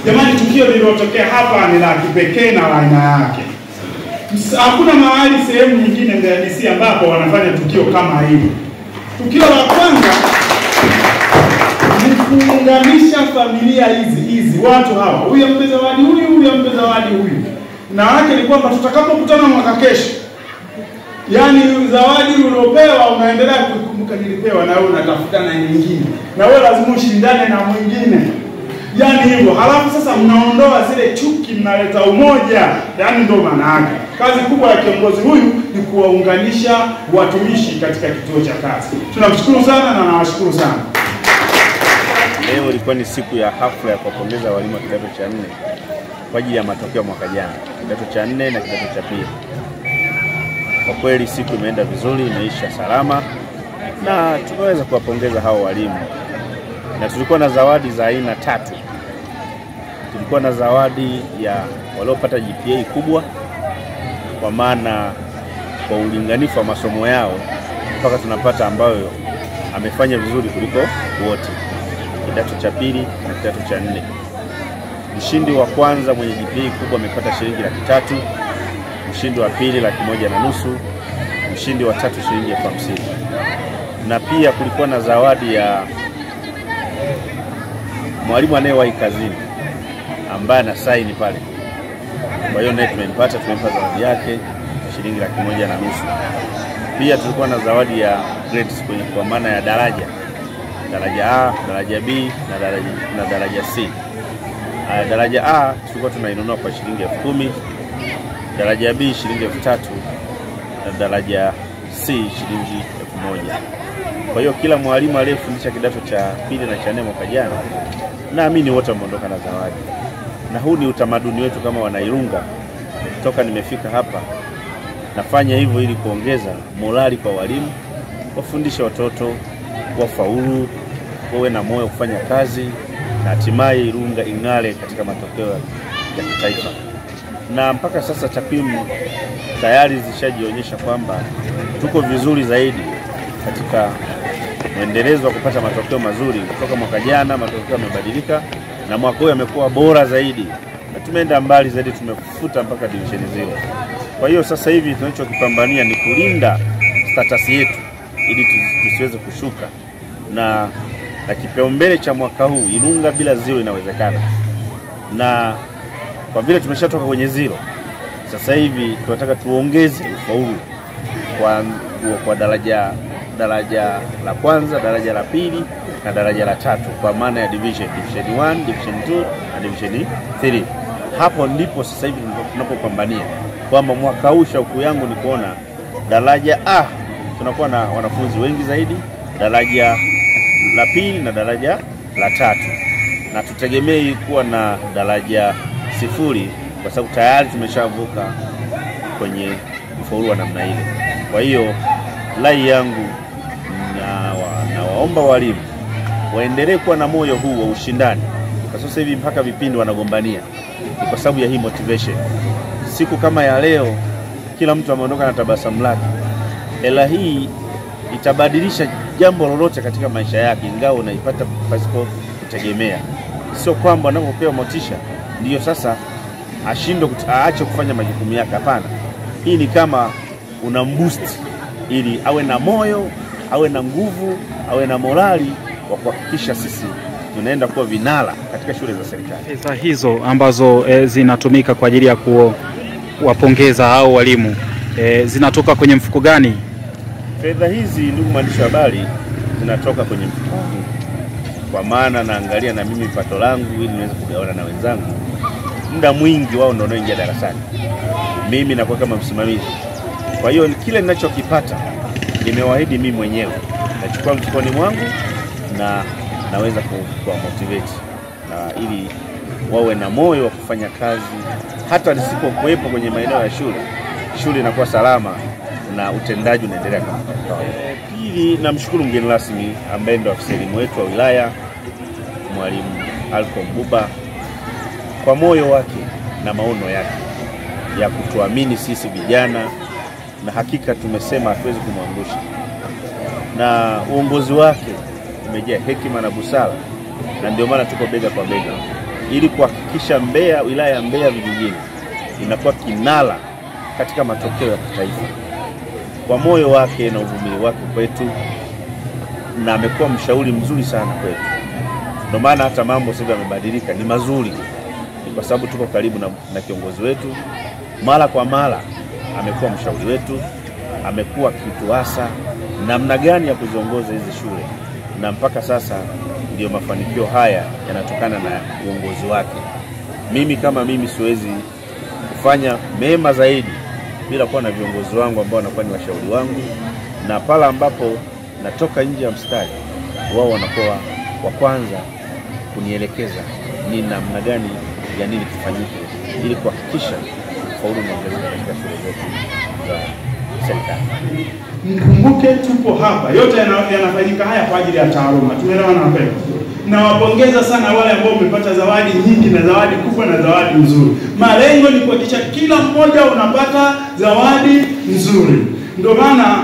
Jamani, tukio lililotokea hapa ni la kipekee na la aina yake. Hakuna mahali sehemu nyingine ndani DC ambapo wanafanya tukio kama hili. Tukio la kwanza ni kuunganisha familia hizi watu hawa. Huyu ampe zawadi huyu ampe zawadi huyu. Na wake ni kwamba tutakapokutana mwaka kesho, yani zawadi uliopewa unaendelea kukumbuka nilipewa, na wewe unatafuta na nyingine. Na wewe lazima ushindane na mwingine. Yani hivyo. Halafu sasa mnaondoa zile chuki, mnaleta umoja. Yani ndio maana yake. Kazi kubwa ya kiongozi huyu ni kuwaunganisha watumishi katika kituo cha kazi. Tunamshukuru sana na nawashukuru sana. Leo ilikuwa ni siku ya hafla ya kuwapongeza walimu wa kidato cha 4 kwa ajili ya matokeo mwaka jana, kidato cha 4 na kidato cha pili. Kwa kweli siku imeenda vizuri, imeisha salama na tumeweza kuwapongeza hao walimu. Na tulikuwa na zawadi za aina 3. Tulikuwa na zawadi ya waliopata GPA kubwa, kwa maana kwa ulinganifu wa masomo yao mpaka tunapata ambayo amefanya vizuri kuliko wote, kidato cha pili na kidato cha 4. Mshindi wa kwanza mwenye GPA kubwa amepata shilingi 300,000, mshindi wa pili 150,000, mshindi wa tatu shilingi 50,000. Na pia kulikuwa na zawadi ya mwalimu anayewahi kazini ambaye ana saini pale. Kwa hiyo naye tumempa zawadi yake shilingi 150,000. Pia tulikuwa na zawadi ya grades kwa maana ya daraja A, daraja B na daraja C. Daraja A tulikuwa tunainunua kwa shilingi 10,000, daraja B shilingi 3,000 na daraja C shilingi 1,000. Kwa hiyo kila mwalimu aliyefundisha kidato cha pili na cha 4 mwaka jana, naamini wote wameondoka na zawadi. Na huu ni utamaduni wetu kama Wanailunga. Toka nimefika hapa nafanya hivyo ili kuongeza morali kwa walimu, wafundishe watoto wafaulu, wawe na moyo kufanya kazi, na hatimaye Ilunga ing'are katika matokeo ya kitaifa. Na mpaka sasa takwimu tayari zishajionyesha kwamba tuko vizuri zaidi katika mwendelezo wa kupata matokeo mazuri. Kutoka mwaka jana matokeo yamebadilika na mwaka huu yamekuwa bora zaidi. Na tumeenda mbali zaidi, tumefuta mpaka division 0. Kwa hiyo sasa hivi tunachokipambania ni kulinda status yetu ili tusiweze kushuka. Na kipaumbele cha mwaka huu Ilunga bila 0 inawezekana. Na kwa vile tumeshatoka kwenye 0, sasa hivi tunataka tuongeze ufaulu kwa daraja la kwanza, daraja la pili na daraja la 3 kwa maana ya division 1, division 2 na division 3. Hapo ndipo sasa hivi tunapopambania kwamba mwaka huu shauku yangu ni kuona daraja A tunakuwa na wanafunzi wengi zaidi, daraja la pili na daraja la 3, na tutegemei kuwa na daraja 0 kwa sababu tayari tumeshavuka kwenye ufaulu wa namna ile. Kwa hiyo rai yangu na waomba walimu waendelee kuwa na moyo huu wa ushindani. Kwa sasa hivi mpaka vipindi wanagombania kwa sababu ya hii motivation. Siku kama ya leo kila mtu ameondoka na tabasamu lake. Hela hii itabadilisha jambo lolote katika maisha yake, ingawa unaipata pasipo kutegemea. Sio kwamba anapopewa motisha ndio sasa ashindwe aache kufanya majukumu yake, hapana. Hii ni kama unamboost ili awe na moyo, awe na nguvu, awe na morali wa kuhakikisha sisi tunaenda kuwa vinara katika shule za serikali. Pesa hizo ambazo zinatumika kwa ajili ya kuwapongeza hao walimu zinatoka kwenye mfuko gani? Fedha hizi, ndugu mwandishi wa habari, zinatoka kwenye mfuko wangu. Kwa maana naangalia na mimi pato langu ili niweze kugawana na wenzangu. Muda mwingi wao ndio wanaoingia darasani. Mimi nakuwa kama msimamizi. Kwa hiyo kile ninachokipata nimewaahidi mimi mwenyewe nachukua mfukoni mwangu na naweza kuwa motivate na ili wawe na moyo wa kufanya kazi hata nisipokuwepo kwenye maeneo ya shule inakuwa salama na utendaji unaendelea kama kawaida. Pili, namshukuru mgeni rasmi ambaye ndio afisa elimu wetu wa wilaya, Mwalimu Alcom Buba, kwa moyo wake na maono yake ya kutuamini sisi vijana, na hakika tumesema hatuwezi kumwangusha. Na uongozi wake umejaa hekima na busara, na ndio maana tuko bega kwa bega ili kuhakikisha Mbeya, wilaya ya Mbeya vijijini inakuwa kinara katika matokeo ya kitaifa. Kwa moyo wake na uvumilivu wake kwetu, na amekuwa mshauri mzuri sana kwetu. Ndio maana hata mambo sasa yamebadilika, ni mazuri. Ni kwa sababu tuko karibu na kiongozi wetu. Mara kwa mara amekuwa mshauri wetu, amekuwa akituasa namna gani ya kuziongoza hizi shule, na mpaka sasa ndio mafanikio haya yanatokana na uongozi wake. Mimi kama mimi siwezi kufanya mema zaidi bila kuwa na viongozi wangu ambao wanakuwa ni washauri wangu, na pala ambapo natoka nje ya mstari, wao wanakuwa wa kwanza kunielekeza ni namna gani ya nini kifanyike ili kuhakikisha faulu unaongezeka katika shule zetu za serikali. Mkumbuke tupo hapa, yote yanafanyika haya kwa ajili ya taaluma. Tumeelewana hapa? Nawapongeza sana wale ambao wamepata zawadi nyingi na zawadi kubwa na zawadi nzuri. Malengo ni kuhakikisha kila mmoja unapata zawadi nzuri. Ndio maana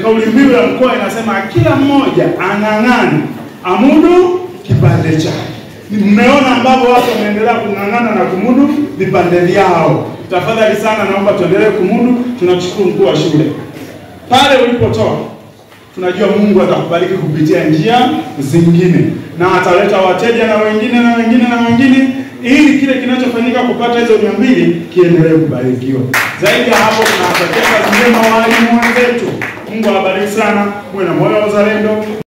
kauli mbiu ya mkoa inasema kila mmoja ang'ang'ane amudu kipande chake. Mmeona ambapo watu wameendelea kung'ang'ana na kumudu vipande vyao. Tafadhali sana naomba tuendelee kumudu. Tunakushukuru mkuu wa shule. Pale ulipotoa, tunajua Mungu atakubariki kupitia njia zingine, na ataleta wateja na wengine na wengine na wengine, ili kile kinachofanyika kupata hizo 200 kiendelee kubarikiwa. Zaidi ya hapo, tunawatakia kazi njema walimu wenzetu. Mungu awabariki sana, muwe na moyo wa uzalendo.